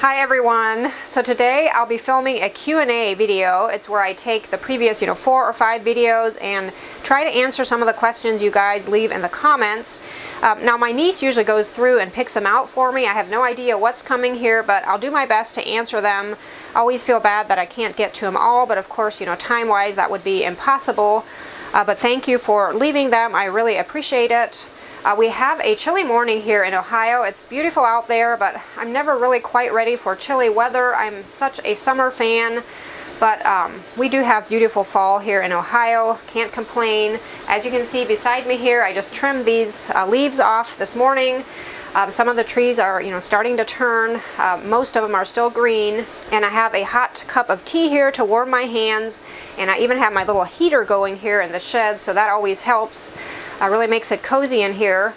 Hi everyone. So today I'll be filming a Q&A video. It's where I take the previous 4 or 5 videos and try to answer some of the questions you guys leave in the comments. Now my niece usually goes through and picks them out for me. I have no idea what's coming here, but I'll do my best to answer them. I always feel bad that I can't get to them all, but of course, time-wise that would be impossible. But thank you for leaving them. I really appreciate it. We have a chilly morning here in Ohio. It's beautiful out there, but I'm never really quite ready for chilly weather. I'm such a summer fan, but we do have beautiful fall here in Ohio. Can't complain. As you can see beside me here, I just trimmed these leaves off this morning. Some of the trees are, starting to turn. Most of them are still green. And I have a hot cup of tea here to warm my hands. And I even have my little heater going here in the shed, so that always helps. Really makes it cozy in here.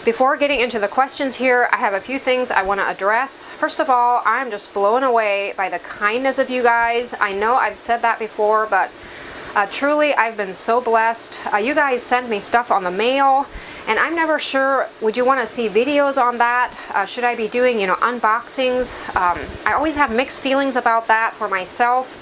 Before getting into the questions here, I have a few things I want to address. First of all, I'm just blown away by the kindness of you guys. I know I've said that before, but truly I've been so blessed. You guys send me stuff on the mail, and I'm never sure, would you want to see videos on that? Should I be doing, unboxings? I always have mixed feelings about that for myself.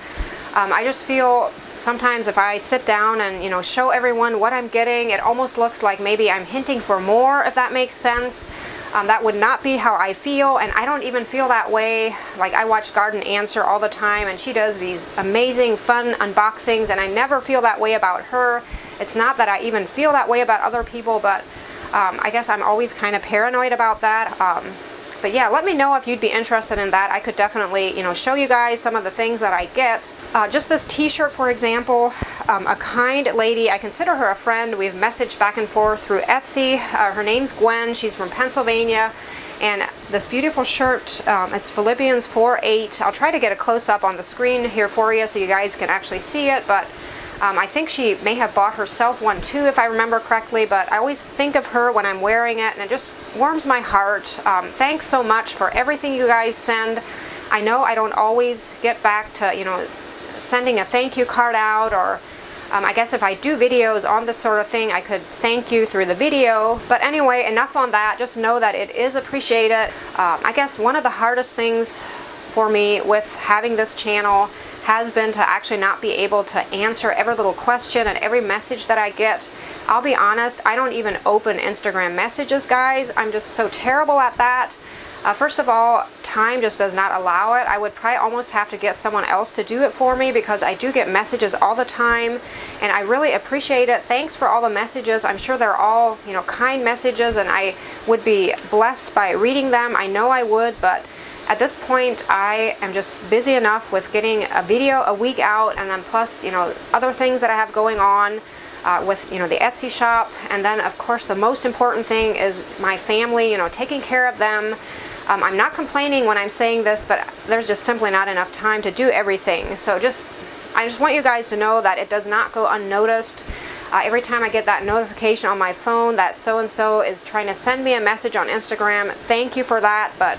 I just feel sometimes if I sit down and show everyone what I'm getting, it almost looks like maybe I'm hinting for more, if that makes sense. That would not be how I feel, and I don't even feel that way. Like, I watch Garden Answer all the time, and she does these amazing fun unboxings, and I never feel that way about her. It's not that I even feel that way about other people, but I guess I'm always kind of paranoid about that. But yeah, let me know if you'd be interested in that. I could definitely, show you guys some of the things that I get. Just this t-shirt, for example, a kind lady, I consider her a friend. We've messaged back and forth through Etsy. Her name's Gwen. She's from Pennsylvania. And this beautiful shirt, it's Philippians 4:8. I'll try to get a close-up on the screen here for you so you guys can actually see it. But I think she may have bought herself one too, if I remember correctly, but I always think of her when I'm wearing it, and it just warms my heart. Thanks so much for everything you guys send. I know I don't always get back to, sending a thank you card out, or I guess if I do videos on this sort of thing, I could thank you through the video. But anyway, enough on that. Just know that it is appreciated. I guess one of the hardest things for me with having this channel has been to actually not be able to answer every little question and every message that I get. I'll be honest, I don't even open Instagram messages, guys. I'm just so terrible at that. First of all, time just does not allow it. I would probably almost have to get someone else to do it for me, because I do get messages all the time, and I really appreciate it. Thanks for all the messages. I'm sure they're all, kind messages, and I would be blessed by reading them. I know I would, but at this point, I am just busy enough with getting a video a week out, and then plus, other things that I have going on with, the Etsy shop. And then, of course, the most important thing is my family, taking care of them. I'm not complaining when I'm saying this, but there's just simply not enough time to do everything. So I just want you guys to know that it does not go unnoticed. Every time I get that notification on my phone that so-and-so is trying to send me a message on Instagram, thank you for that. But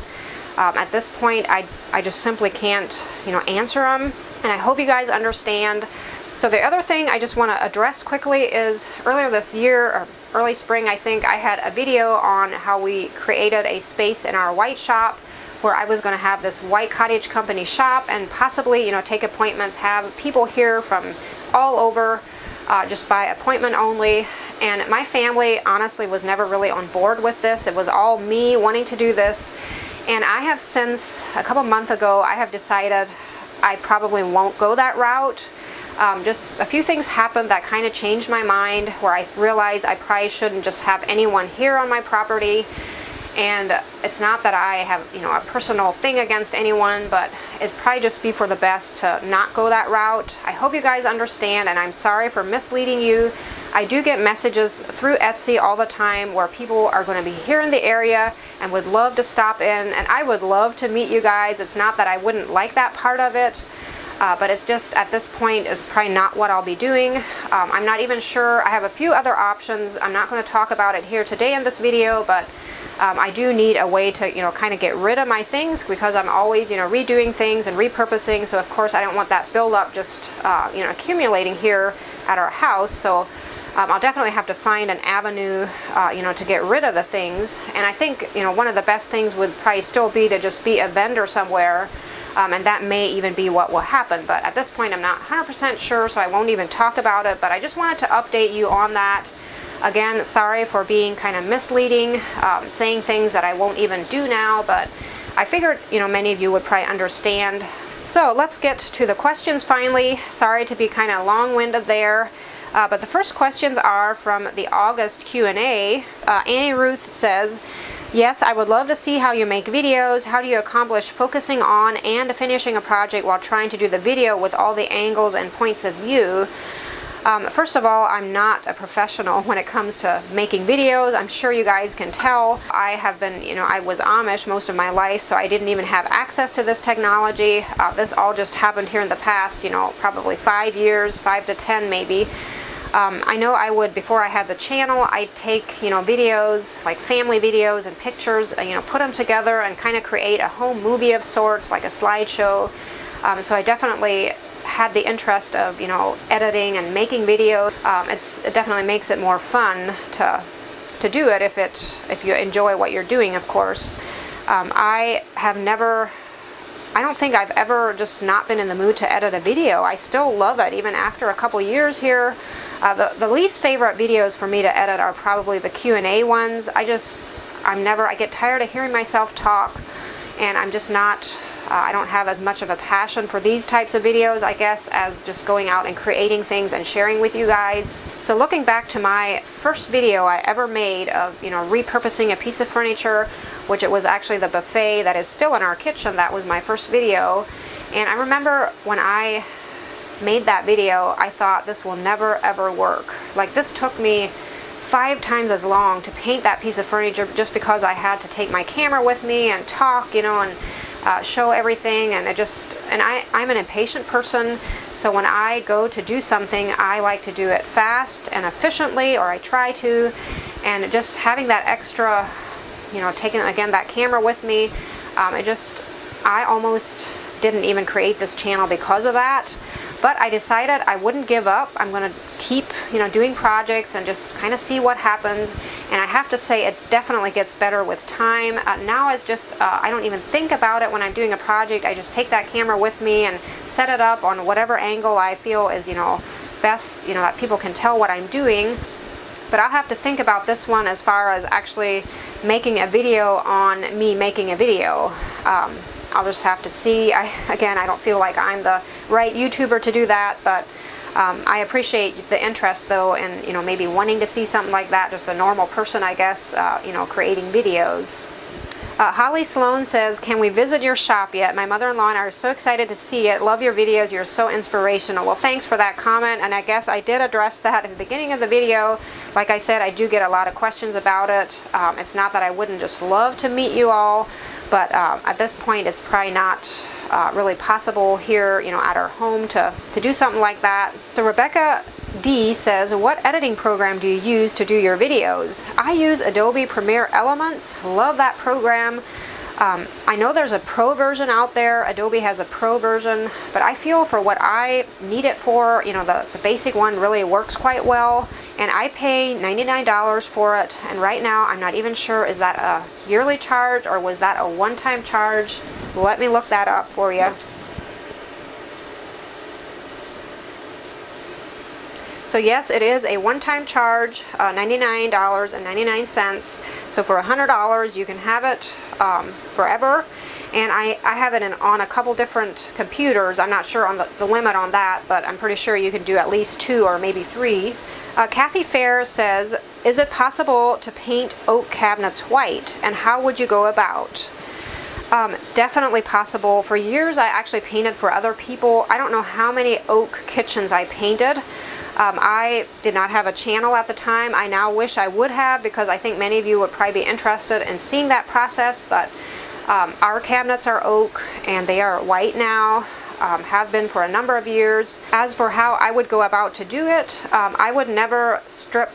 at this point, I just simply can't, answer them, and I hope you guys understand. So the other thing I just want to address quickly is earlier this year, or early spring, I think, I had a video on how we created a space in our white shop where I was going to have this white cottage company shop and possibly, take appointments, have people here from all over, just by appointment only. And my family honestly was never really on board with this. It was all me wanting to do this. And I have since, a couple months ago, I have decided I probably won't go that route. Just a few things happened that kind of changed my mind, where I realized I probably shouldn't just have anyone here on my property. And it's not that I have, a personal thing against anyone, but it'd probably just be for the best to not go that route. I hope you guys understand, and I'm sorry for misleading you. I do get messages through Etsy all the time where people are going to be here in the area and would love to stop in, and I would love to meet you guys. It's not that I wouldn't like that part of it, but it's just at this point it's probably not what I'll be doing. I'm not even sure. I have a few other options. I'm not going to talk about it here today in this video, but I do need a way to, kind of get rid of my things, because I'm always, redoing things and repurposing. So of course I don't want that buildup just, accumulating here at our house. So I'll definitely have to find an avenue, you know, to get rid of the things. And I think, you know, one of the best things would probably still be to just be a vendor somewhere, and that may even be what will happen. But at this point, I'm not 100% sure, so I won't even talk about it. But I just wanted to update you on that. Again, sorry for being kind of misleading, saying things that I won't even do now, but I figured, you know, many of you would probably understand. So let's get to the questions finally. Sorry to be kind of long-winded there. But the first questions are from the August Q&A. Annie Ruth says, yes, I would love to see how you make videos. How do you accomplish focusing on and finishing a project while trying to do the video with all the angles and points of view? First of all, I'm not a professional when it comes to making videos. I'm sure you guys can tell. I have been, you know, I was Amish most of my life, so I didn't even have access to this technology. This all just happened here in the past, you know, probably 5 years, 5 to 10 maybe. I know I would, before I had the channel, I'd take, you know, videos, like family videos and pictures, you know, put them together and kind of create a home movie of sorts, like a slideshow. So I definitely had the interest of, you know, editing and making videos. It definitely makes it more fun to do it if you enjoy what you're doing, of course. I don't think I've ever just not been in the mood to edit a video. I still love it, even after a couple years here. The least favorite videos for me to edit are probably the Q&A ones. I get tired of hearing myself talk, and I'm just not, I don't have as much of a passion for these types of videos, I guess, as just going out and creating things and sharing with you guys. So looking back to my first video I ever made of, you know, repurposing a piece of furniture, which it was actually the buffet that is still in our kitchen. That was my first video. And I remember when I made that video, I thought this will never ever work. Like, this took me 5 times as long to paint that piece of furniture just because I had to take my camera with me and talk, you know, and show everything. And I'm an impatient person, so when I go to do something, I like to do it fast and efficiently, or I try to. And just having that extra, you know, taking again that camera with me, I almost didn't even create this channel because of that. But I decided I wouldn't give up. I'm going to keep, you know, doing projects and just kind of see what happens. And I have to say, it definitely gets better with time. Now it's just, I don't even think about it when I'm doing a project. I just take that camera with me and set it up on whatever angle I feel is, you know, best, you know, that people can tell what I'm doing. But I'll have to think about this one as far as actually making a video on me making a video. I'll just have to see. Again, I don't feel like I'm the right YouTuber to do that, but I appreciate the interest though, and, you know, maybe wanting to see something like that. Just a normal person, I guess, you know, creating videos. Holly Sloan says, can we visit your shop yet? My mother-in-law and I are so excited to see it. Love your videos. You're so inspirational. Well, thanks for that comment. And I guess I did address that at the beginning of the video. Like I said, I do get a lot of questions about it. It's not that I wouldn't just love to meet you all, but at this point, it's probably not really possible here, you know, at our home to do something like that. So Rebecca D says, what editing program do you use to do your videos? I use Adobe Premiere Elements. Love that program. I know there's a pro version out there. Adobe has a pro version, but I feel for what I need it for, you know, the basic one really works quite well. And I pay $99 for it. And right now, I'm not even sure, is that a yearly charge or was that a one-time charge? Let me look that up for you. So yes, it is a one-time charge, $99.99. So for $100, you can have it forever. And I have it on a couple different computers. I'm not sure on the limit on that, but I'm pretty sure you can do at least 2 or maybe 3. Kathy Fair says, is it possible to paint oak cabinets white, and how would you go about? Definitely possible. For years, I actually painted for other people. I don't know how many oak kitchens I painted. I did not have a channel at the time. I now wish I would have, because I think many of you would probably be interested in seeing that process, but our cabinets are oak and they are white now, have been for a number of years. As for how I would go about to do it, I would never strip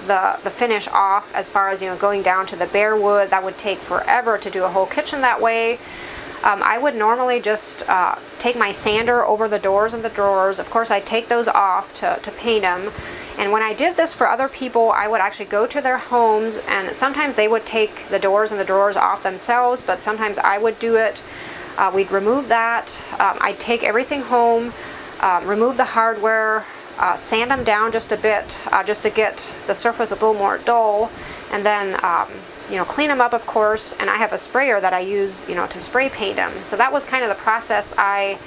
the finish off, as far as, you know, going down to the bare wood. That would take forever to do a whole kitchen that way. I would normally just take my sander over the doors and the drawers. Of course, I take those off to paint them, And when I did this for other people, I would actually go to their homes, and sometimes they would take the doors and the drawers off themselves, but sometimes I would do it. We'd remove that. I'd take everything home, remove the hardware, sand them down just a bit, just to get the surface a little more dull, and then you know, clean them up, of course. And I have a sprayer that I use, you know, to spray paint them. So that was kind of the process I,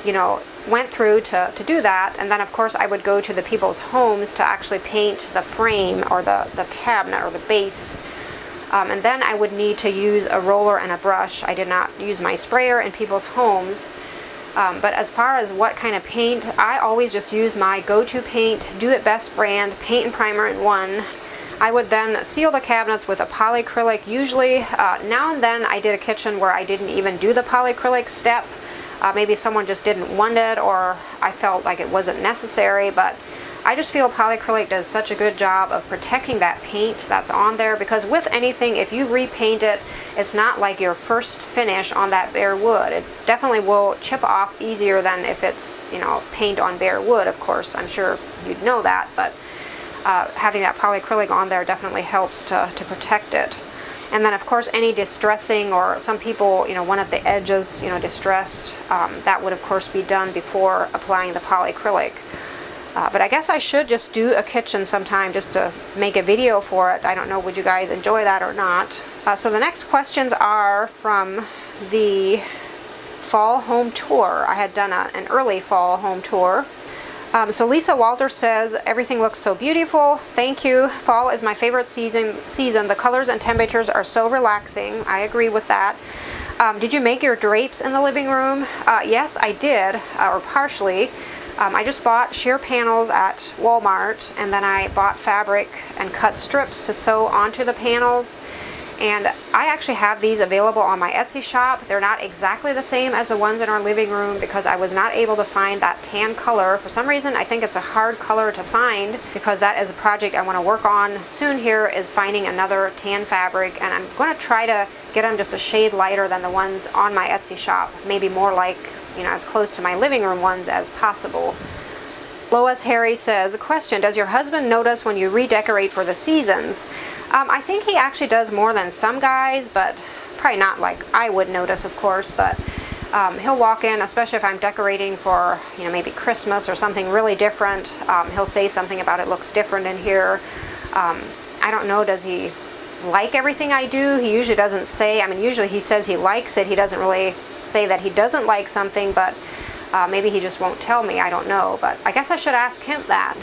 you know, went through to do that. And then of course I would go to the people's homes to actually paint the frame or the cabinet or the base. And then I would need to use a roller and a brush. I did not use my sprayer in people's homes. But as far as what kind of paint, I always just use my go-to paint, Do It Best brand, paint and primer in one. I would then seal the cabinets with a polyacrylic. Usually, now and then I did a kitchen where I didn't even do the polyacrylic step. Maybe someone just didn't want it, or I felt like it wasn't necessary, but I just feel polyacrylic does such a good job of protecting that paint that's on there, because with anything, if you repaint it, it's not like your first finish on that bare wood. It definitely will chip off easier than if it's, you know, paint on bare wood, of course. I'm sure you'd know that, but having that polyacrylic on there definitely helps to protect it. And then of course any distressing, or some people, you know, wanted the edges, you know, distressed, that would of course be done before applying the polyacrylic. But I guess I should just do a kitchen sometime just to make a video for it. I don't know, would you guys enjoy that or not? So the next questions are from the fall home tour. I had done an early fall home tour. So Lisa Walter says, everything looks so beautiful. Thank you. Fall is my favorite season. The colors and temperatures are so relaxing. I agree with that. Did you make your drapes in the living room? Yes, I did, or partially. I just bought sheer panels at Walmart, and then I bought fabric and cut strips to sew onto the panels. And I actually have these available on my Etsy shop. They're not exactly the same as the ones in our living room because I was not able to find that tan color. For some reason, I think it's a hard color to find, because that is a project I want to work on soon here, is finding another tan fabric. And I'm going to try to get them just a shade lighter than the ones on my Etsy shop. Maybe more like, you know, as close to my living room ones as possible. Lois Harry says, question, does your husband notice when you redecorate for the seasons? I think he actually does more than some guys, but probably not like I would notice, of course, but he'll walk in, especially if I'm decorating for, you know, maybe Christmas or something really different. He'll say something about it looks different in here. I don't know, does he like everything I do? He usually doesn't say. I mean, usually he says he likes it. He doesn't really say that he doesn't like something, but maybe he just won't tell me. I don't know, but I guess I should ask him that.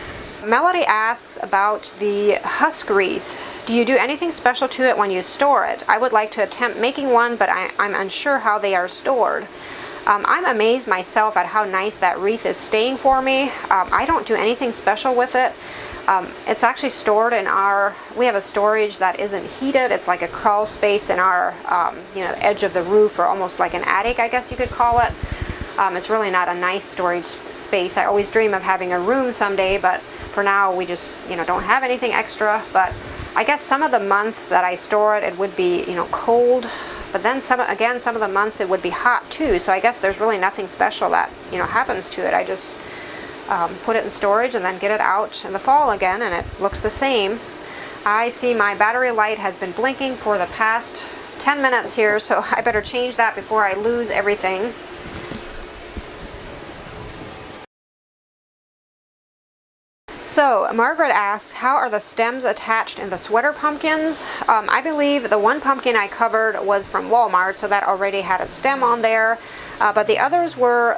Melody asks about the husk wreath. Do you do anything special to it when you store it? I would like to attempt making one, but I'm unsure how they are stored. I'm amazed myself at how nice that wreath is staying for me. I don't do anything special with it. It's actually stored in we have a storage that isn't heated. It's like a crawl space in our you know, edge of the roof, or almost like an attic, I guess you could call it. It's really not a nice storage space. I always dream of having a room someday, but for now we just, you know, don't have anything extra. But I guess some of the months that I store it, it would be, you know, cold. But then some of the months it would be hot too. So I guess there's really nothing special that, you know, happens to it. I just put it in storage and then get it out in the fall again, and it looks the same. I see my battery light has been blinking for the past 10 minutes here, so I better change that before I lose everything. So Margaret asks, how are the stems attached in the sweater pumpkins? I believe the one pumpkin I covered was from Walmart, so that already had a stem on there. But the others were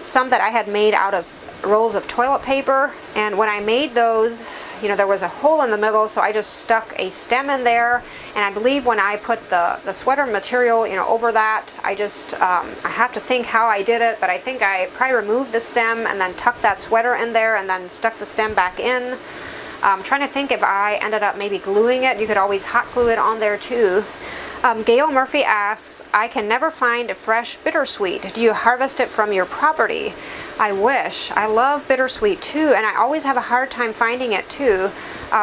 some that I had made out of rolls of toilet paper. And when I made those, you know, there was a hole in the middle, so I just stuck a stem in there. And I believe when I put the sweater material, you know, over that, I have to think how I did it, but I think I probably removed the stem and then tucked that sweater in there and then stuck the stem back in. I'm trying to think if I ended up maybe gluing it. You could always hot glue it on there too. Gail Murphy asks, I can never find fresh bittersweet. Do you harvest it from your property? I wish. I love bittersweet too, and I always have a hard time finding it too.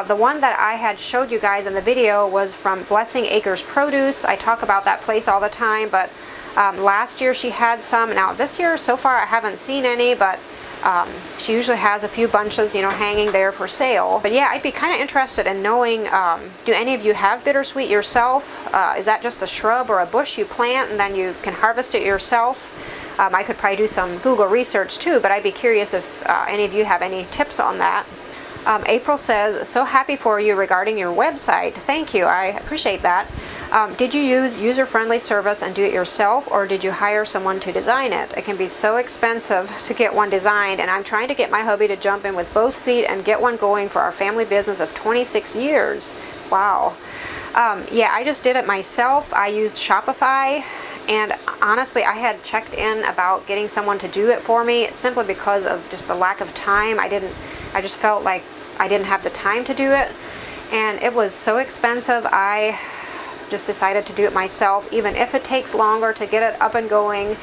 The one that I had showed you guys in the video was from Blessing Acres Produce. I talk about that place all the time, but last year she had some. Now this year, so far I haven't seen any, but She usually has a few bunches, hanging there for sale. But yeah, I'd be kind of interested in knowing, do any of you have bittersweet yourself? Is that just a shrub or a bush you plant and then you can harvest it yourself? I could probably do some Google research too, but I'd be curious if any of you have any tips on that. April says, so happy for you regarding your website. Thank you, I appreciate that. Did you use user-friendly service and do it yourself, or did you hire someone to design it? It can be so expensive to get one designed, and I'm trying to get my hubby to jump in with both feet and get one going for our family business of 26 years. Wow. Yeah, I just did it myself. I used Shopify, and honestly, I had checked in about getting someone to do it for me simply because of just the lack of time. I just felt like I didn't have the time to do it, and it was so expensive. I just decided to do it myself, even if it takes longer to get it up and going.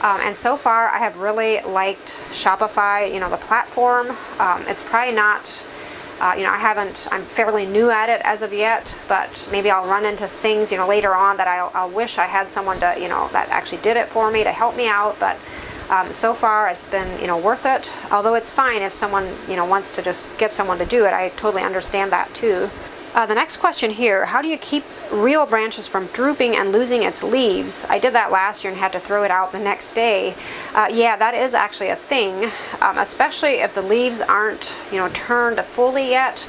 And so far, I have really liked Shopify, the platform. It's probably not, I'm fairly new at it as of yet, but maybe I'll run into things, later on that I'll wish I had someone to, that actually did it for me to help me out. But so far, it's been, worth it. Although it's fine if someone, wants to just get someone to do it. I totally understand that too. The next question here, how do you keep real branches from drooping and losing its leaves? I did that last year and had to throw it out the next day. Yeah, that is actually a thing, especially if the leaves aren't, turned fully yet.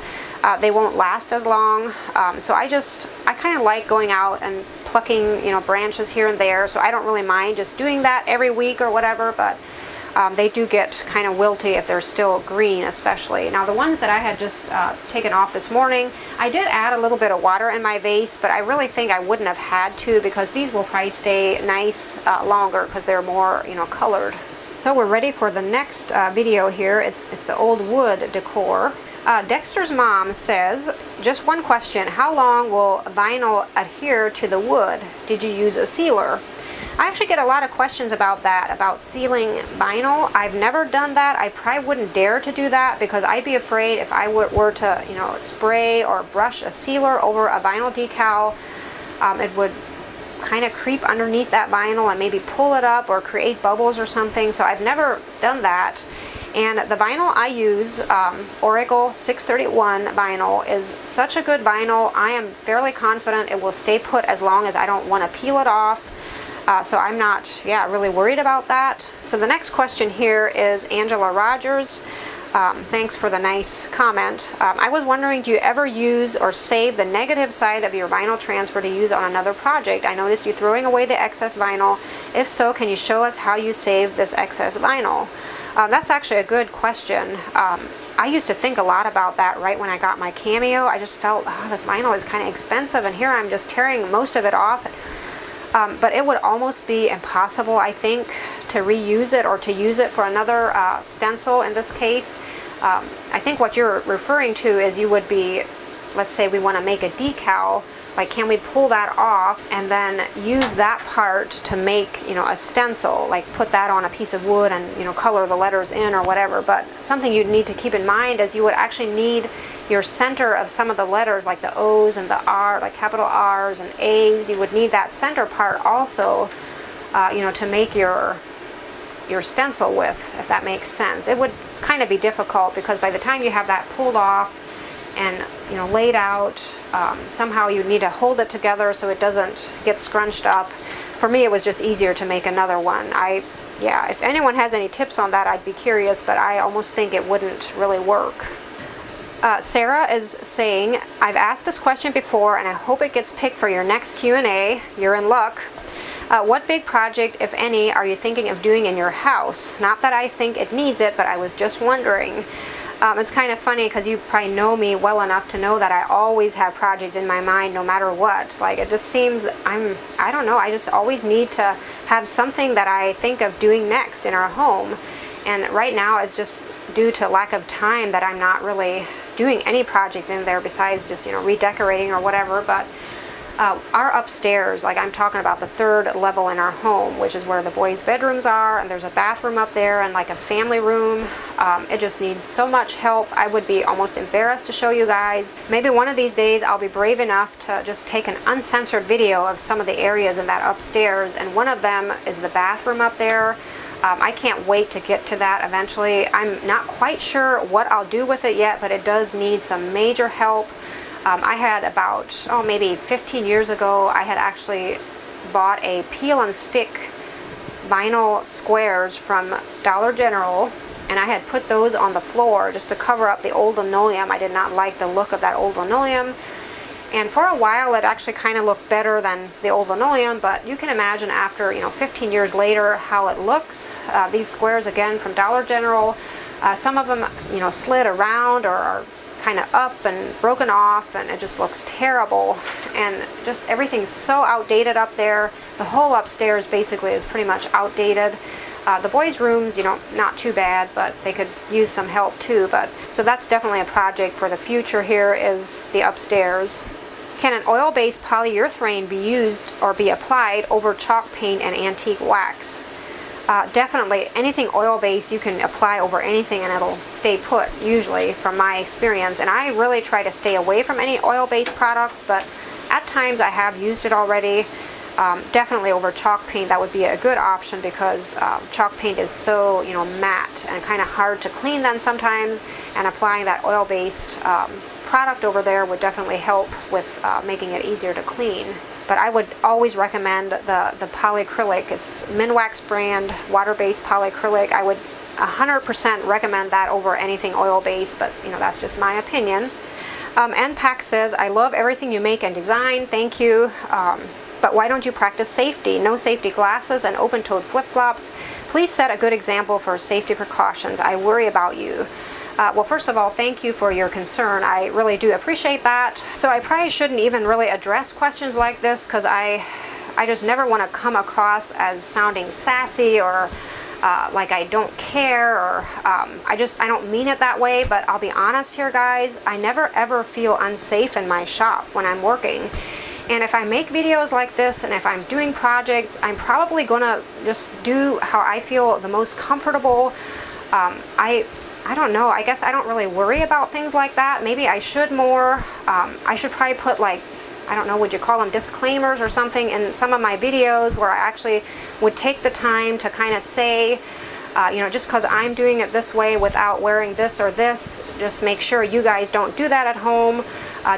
They won't last as long. So I kind of like going out and plucking, branches here and there. So I don't really mind just doing that every week or whatever, but they do get kind of wilty if they're still green, especially. Now the ones that I had just taken off this morning, I did add a little bit of water in my vase, but I really think I wouldn't have had to, because these will probably stay nice longer because they're more, colored. So we're ready for the next video here. It's the old wood decor. Dexter's mom says, just one question, how long will vinyl adhere to the wood? Did you use a sealer? I actually get a lot of questions about that, about sealing vinyl. I've never done that. I probably wouldn't dare to do that, because I'd be afraid if I were to, spray or brush a sealer over a vinyl decal, it would kind of creep underneath that vinyl and maybe pull it up or create bubbles or something. So I've never done that. And the vinyl I use, Oracle 631 vinyl, is such a good vinyl. I am fairly confident it will stay put as long as I don't want to peel it off. So I'm not, really worried about that. So the next question here is Angela Rogers. Thanks for the nice comment. I was wondering, do you ever use or save the negative side of your vinyl transfer to use on another project? I noticed you throwing away the excess vinyl. If so, can you show us how you save this excess vinyl? That's actually a good question. I used to think a lot about that right when I got my Cameo. I just felt, this vinyl is kind of expensive, and here I'm just tearing most of it off. But it would almost be impossible, I think, to reuse it or to use it for another stencil in this case. I think what you're referring to is you would be, let's say we want to make a decal, like can we pull that off and then use that part to make, a stencil, like put that on a piece of wood and, color the letters in or whatever. But something you'd need to keep in mind is you would actually need your center of some of the letters, like the O's and the R, like capital R's and A's. You would need that center part also, to make your stencil with, if that makes sense. It would kind of be difficult, because by the time you have that pulled off and laid out, somehow you need to hold it together so it doesn't get scrunched up. For me, it was just easier to make another one. If anyone has any tips on that, I'd be curious, but I almost think it wouldn't really work. Sarah is saying, I've asked this question before and I hope it gets picked for your next Q&A. You're in luck. What big project, if any, are you thinking of doing in your house? Not that I think it needs it, but I was just wondering. It's kind of funny because you probably know me well enough to know that I always have projects in my mind no matter what. Like, it just seems I don't know, I just always need to have something that I think of doing next in our home. And right now it's just due to lack of time that I'm not really doing any project in there besides just, redecorating or whatever. But our upstairs, like I'm talking about the third level in our home, which is where the boys' bedrooms are, and there's a bathroom up there and like a family room. It just needs so much help. I would be almost embarrassed to show you guys. Maybe one of these days I'll be brave enough to just take an uncensored video of some of the areas in that upstairs, and one of them is the bathroom up there. I can't wait to get to that eventually. I'm not quite sure what I'll do with it yet, but it does need some major help. I had about, maybe 15 years ago, I had actually bought a peel and stick vinyl squares from Dollar General, and I had put those on the floor just to cover up the old linoleum. I did not like the look of that old linoleum. And for a while it actually kind of looked better than the old linoleum, but you can imagine after 15 years later how it looks. These squares, again, from Dollar General, some of them slid around or are kind of up and broken off, and it just looks terrible, and just everything's so outdated up there. The whole upstairs basically is pretty much outdated. The boys' rooms, not too bad, but they could use some help too. So that's definitely a project for the future here, is the upstairs. Can an oil-based polyurethane be used or be applied over chalk paint and antique wax? Definitely, anything oil-based you can apply over anything and it'll stay put, usually, from my experience. And I really try to stay away from any oil-based products, but at times I have used it already. Definitely over chalk paint, that would be a good option, because chalk paint is so matte and kind of hard to clean then sometimes, and applying that oil-based product over there would definitely help with making it easier to clean. But I would always recommend the polyacrylic. It's Minwax brand water-based polyacrylic. I would 100% recommend that over anything oil-based, but that's just my opinion. NPAC says, I love everything you make and design, thank you. But why don't you practice safety? No safety glasses and open-toed flip-flops. Please set a good example for safety precautions. I worry about you. Well, first of all, thank you for your concern. I really do appreciate that. So I probably shouldn't even really address questions like this, because I just never want to come across as sounding sassy or like I don't care, or I don't mean it that way. But I'll be honest here, guys, I never ever feel unsafe in my shop when I'm working. And if I make videos like this, and if I'm doing projects, I'm probably gonna just do how I feel the most comfortable. I don't know, I guess I don't really worry about things like that. Maybe I should more. I should probably put, like, I don't know, would you call them disclaimers or something in some of my videos, where I actually would take the time to kind of say, just because I'm doing it this way without wearing this or this, just make sure you guys don't do that at home.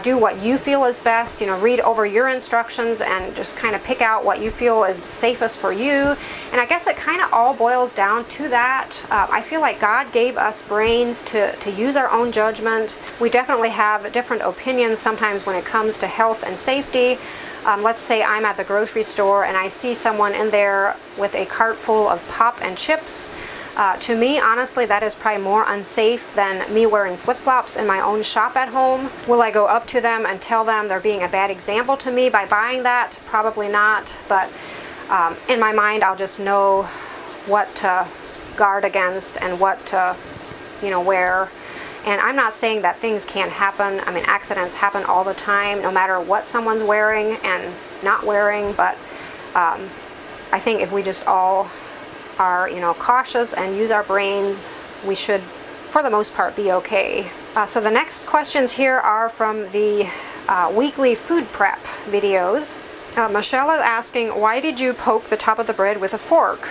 Do what you feel is best. Read over your instructions and just kind of pick out what you feel is the safest for you. And I guess it kind of all boils down to that. I feel like God gave us brains to use our own judgment. We definitely have different opinions sometimes when it comes to health and safety. Let's say I'm at the grocery store and I see someone in there with a cart full of pop and chips. To me, honestly, that is probably more unsafe than me wearing flip-flops in my own shop at home. Will I go up to them and tell them they're being a bad example to me by buying that? Probably not, but in my mind, I'll just know what to guard against and what to, wear. And I'm not saying that things can't happen. I mean, accidents happen all the time, no matter what someone's wearing and not wearing, but I think if we just all are cautious and use our brains, we should for the most part be okay. So the next questions here are from the weekly food prep videos. Michelle is asking, why did you poke the top of the bread with a fork?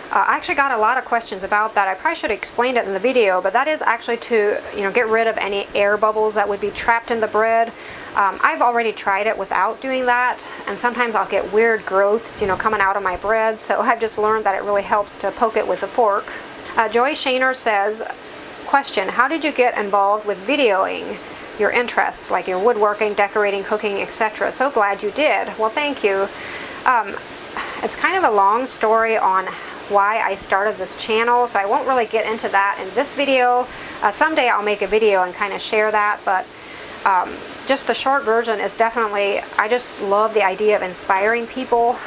I actually got a lot of questions about that. I probably should have explained it in the video, but that is actually to get rid of any air bubbles that would be trapped in the bread. I've already tried it without doing that, and sometimes I'll get weird growths coming out of my bread, so I've just learned that it really helps to poke it with a fork. Joy Shaner says, question, how did you get involved with videoing your interests, like your woodworking, decorating, cooking, etc.? So glad you did. Well, thank you. It's kind of a long story on why I started this channel, so I won't really get into that in this video. Someday I'll make a video and kind of share that, but just the short version is definitely, I just love the idea of inspiring people.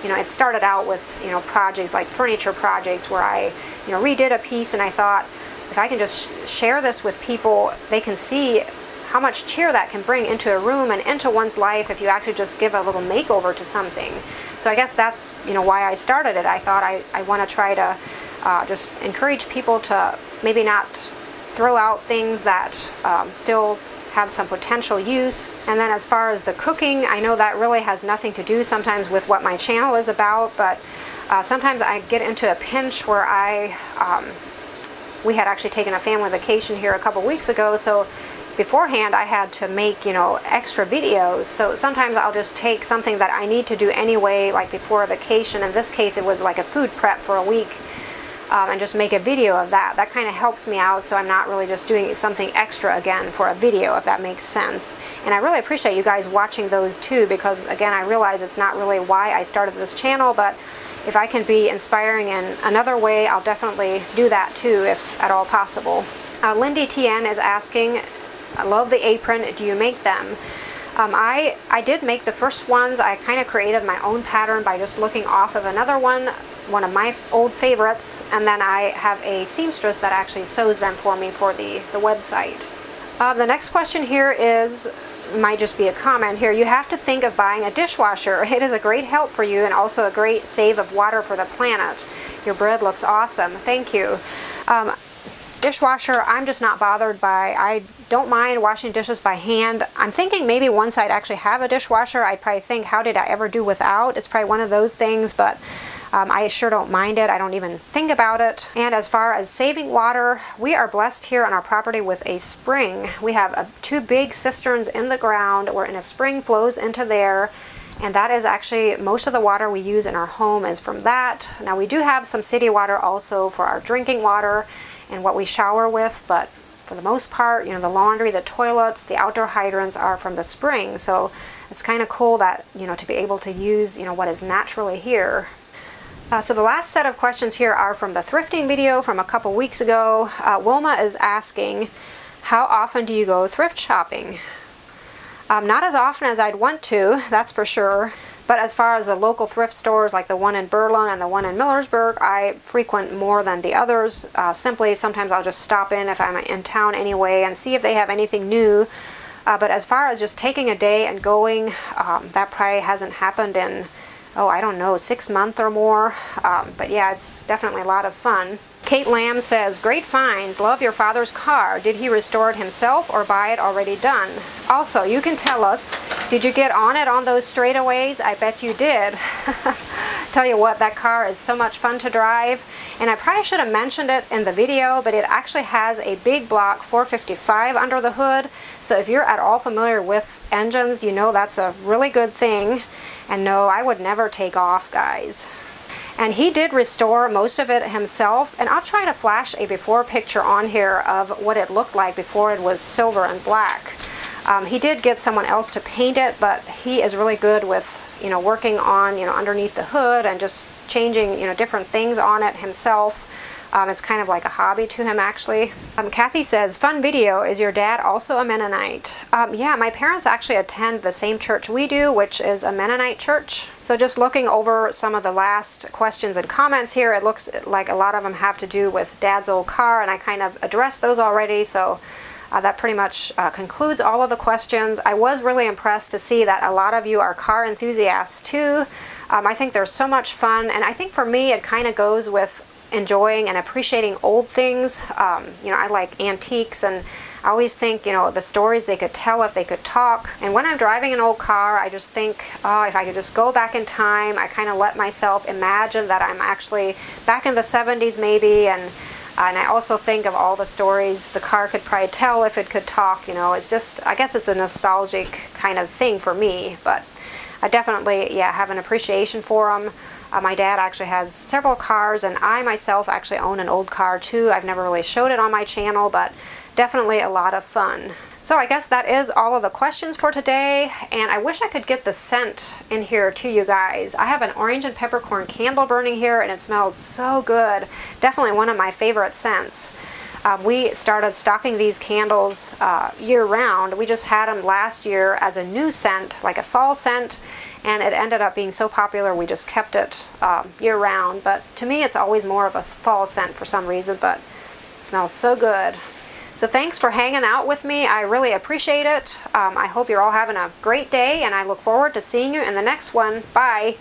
It started out with projects like furniture projects where I redid a piece, and I thought, if I can just share this with people, they can see how much cheer that can bring into a room and into one's life if you actually just give a little makeover to something. So I guess that's why I started it. I thought I want to try to just encourage people to maybe not throw out things that still have some potential use. And then as far as the cooking, I know that really has nothing to do sometimes with what my channel is about, but sometimes I get into a pinch where we had actually taken a family vacation here a couple weeks ago, so beforehand I had to make, you know, extra videos. So sometimes I'll just take something that I need to do anyway, like before a vacation. In this case, it was like a food prep for a week, and just make a video of that. That kind of helps me out, so I'm not really just doing something extra again for a video, if that makes sense. And I really appreciate you guys watching those too, because again, I realize it's not really why I started this channel, but if I can be inspiring in another way, I'll definitely do that too, if at all possible. Lindy TN is asking, I love the apron, do you make them? I did make the first ones. I kind of created my own pattern by just looking off of another one of my old favorites, and then I have a seamstress that actually sews them for me for the website. The next question here is, might just be a comment here, you have to think of buying a dishwasher. It is a great help for you and also a great save of water for the planet. Your bread looks awesome. Thank you. Dishwasher, I'm just not bothered by. I don't mind washing dishes by hand. I'm thinking maybe once I'd actually have a dishwasher, I'd probably think, how did I ever do without? It's probably one of those things, but I sure don't mind it. I don't even think about it. And as far as saving water, we are blessed here on our property with a spring. We have two big cisterns in the ground wherein a spring flows into there, and that is actually most of the water we use in our home is from that. Now we do have some city water also for our drinking water and what we shower with, but for the most part, you know, the laundry, the toilets, the outdoor hydrants are from the spring. So it's kind of cool that, you know, to be able to use, you know, what is naturally here. So the last set of questions here are from the thrifting video from a couple weeks ago. Wilma is asking, how often do you go thrift shopping? Not as often as I'd want to, that's for sure. But as far as the local thrift stores, like the one in Berlin and the one in Millersburg, I frequent more than the others. Simply, sometimes I'll just stop in if I'm in town anyway and see if they have anything new. But as far as just taking a day and going, that probably hasn't happened in, I don't know, 6 months or more. But yeah, it's definitely a lot of fun. Kate Lamb says, great finds, love your father's car. Did he restore it himself or buy it already done? Also, you can tell us, did you get on it on those straightaways? I bet you did. Tell you what, that car is so much fun to drive. And I probably should have mentioned it in the video, but it actually has a big block 455 under the hood. So if you're at all familiar with engines, you know that's a really good thing. And no, I would never take off, guys. And he did restore most of it himself, and I'll try to flash a before picture on here of what it looked like before it was silver and black. He did get someone else to paint it, but he is really good with, you know, working on, you know, underneath the hood and just changing, you know, different things on it himself. It's kind of like a hobby to him, actually. Kathy says, fun video. Is your dad also a Mennonite? Yeah, my parents actually attend the same church we do, which is a Mennonite church. So just looking over some of the last questions and comments here, it looks like a lot of them have to do with Dad's old car, and I kind of addressed those already, so that pretty much concludes all of the questions. I was really impressed to see that a lot of you are car enthusiasts too. I think they're so much fun, and I think for me it kind of goes with enjoying and appreciating old things. You know, I like antiques, and I always think, you know, the stories they could tell if they could talk. And when I'm driving an old car, I just think, oh, if I could just go back in time. I kind of let myself imagine that I'm actually back in the 70s maybe, and I also think of all the stories the car could probably tell if it could talk. You know, it's just, I guess it's a nostalgic kind of thing for me, but I definitely, yeah, have an appreciation for them. My dad actually has several cars, and I myself actually own an old car too. I've never really showed it on my channel, but definitely a lot of fun. So I guess that is all of the questions for today, and I wish I could get the scent in here to you guys. I have an orange and peppercorn candle burning here, and it smells so good. Definitely one of my favorite scents. We started stocking these candles year-round. We just had them last year as a new scent, like a fall scent, and it ended up being so popular we just kept it year-round. But to me it's always more of a fall scent for some reason, but it smells so good. So thanks for hanging out with me. I really appreciate it. I hope you're all having a great day, and I look forward to seeing you in the next one. Bye!